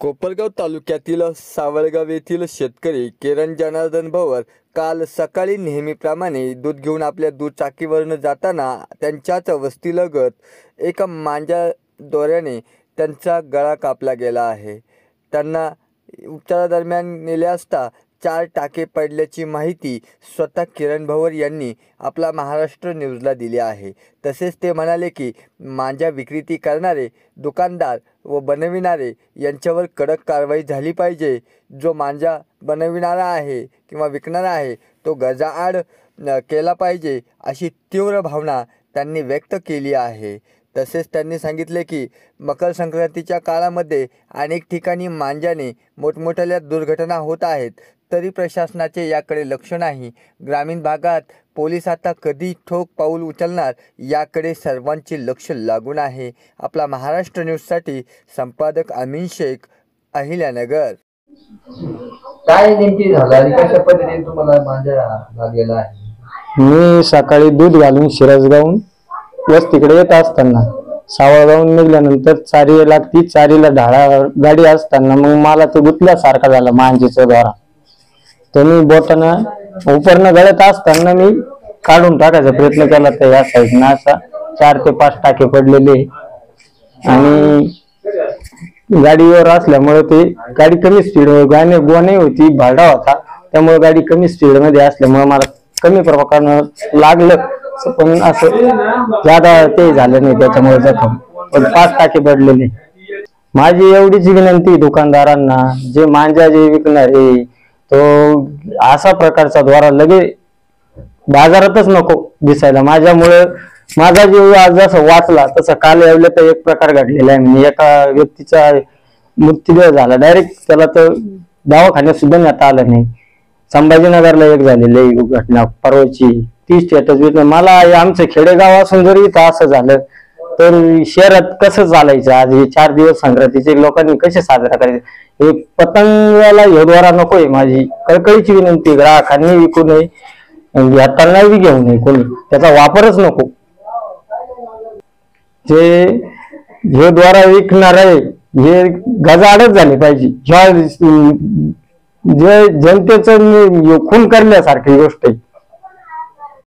कोपरगाव तालुक्यातील सावळगाव येथील शेतकरी किरण जनार्दन भवर काल सकाळी नेहमीप्रमाणे दूध घेऊन आपल्या दुचाकीवरून जाताना त्यांच्याच वस्तीलगत एक मांजा दोऱ्याने त्यांचा गळा कापला गेला आहे। त्यांना उपचारादरम्यान नेले असता 4 टाके पडल्याची माहिती स्वतः किरण भवर यांनी आपला महाराष्ट्र न्यूजला दिली आहे। तसेच ते म्हणाले की मांजा विक्री करणारे दुकानदार व बनविणारे यांच्यावर कडक कारवाई झाली पाहिजे। जो मांजा बनविणारा आहे किंवा विकणारा आहे तो गजाआड केला पाहिजे अशी तीव्र भावना त्यांनी व्यक्त केली आहे। तसेच त्यांनी सांगितले की मकर संक्रांतीच्या काळामध्ये अनेक ठिकाणी मांजाने मोठमोठ्या दुर्घटना होत आहेत, तरी प्रशासनाचे याकडे लक्ष नाही। ग्रामीण भागात पोलीस आता कधी ठोक पाऊल उचलणार याकडे सर्वांचे लक्ष लागून आहे। आपला महाराष्ट्र न्यूजसाठी संपादक अमीन शेख, अहिल्यानगर। काय नेमकी झालं आणि कशा पद्धतीने तुम्हाला मांजा लागलेला आहे? मी सकाळी दूध घालून शिरसगावून वस्तीकडे येत असताना सावळगावून निघाल्यानंतर चारी लागती, चारीला ढाळा गाडी असताना मग मला ते गुतल्यासारखा झाला मांजेचा द्वारा। तो मी बोटानं उपरनं गळत असताना मी काढून टाकायचा प्रयत्न केला, तर या साईडनं असा 4 ते 5 टाके पडलेले आणि गाडीवर असल्यामुळे ते गाडी कमी स्पीड गोणे होती, भाडा होता, त्यामुळे गाडी कमी स्पीड मध्ये असल्यामुळे मला कमी प्रमाणात लागलं, पण असं ज्यादा ते झालं नाही, त्याच्यामुळे जखम पण 5 टाके पडलेले। माझी एवढीच विनंती दुकानदारांना, जे मांजा जे विकणारे तो असा प्रकारचा द्वारा लगे बाजारातच नको दिसायला। माझ्यामुळे माझा जीव आज जसं वाचला तसं काल यावलं तर एक प्रकार घडलेला आहे। म्हणजे एका व्यक्तीचा मृत्यूदेह झाला, डायरेक्ट त्याला तर दवाखान्यात सुद्धा नेता आलं नाही। संभाजीनगरला एक झालेली घटना परवाची, ती स्टेटस मला आमचं खेडेगाव असून जरी इथं असं झालं तर शहरात कसं चालायचं? आज हे 4 दिवस संक्रांतीचे लोकांनी कसे साजरा करायचे? हे पतंगाला हे द्वारा नकोय। माझी कळकळीची विनंती, ग्राहकांनी विकू नये, घेताना बी घेऊ नये कोणी, त्याचा वापरच नको। जे द्वारा विकणार आहे हे गजाआडच झाले पाहिजे। जे जनतेचं खून करण्यासारखी गोष्ट आहे।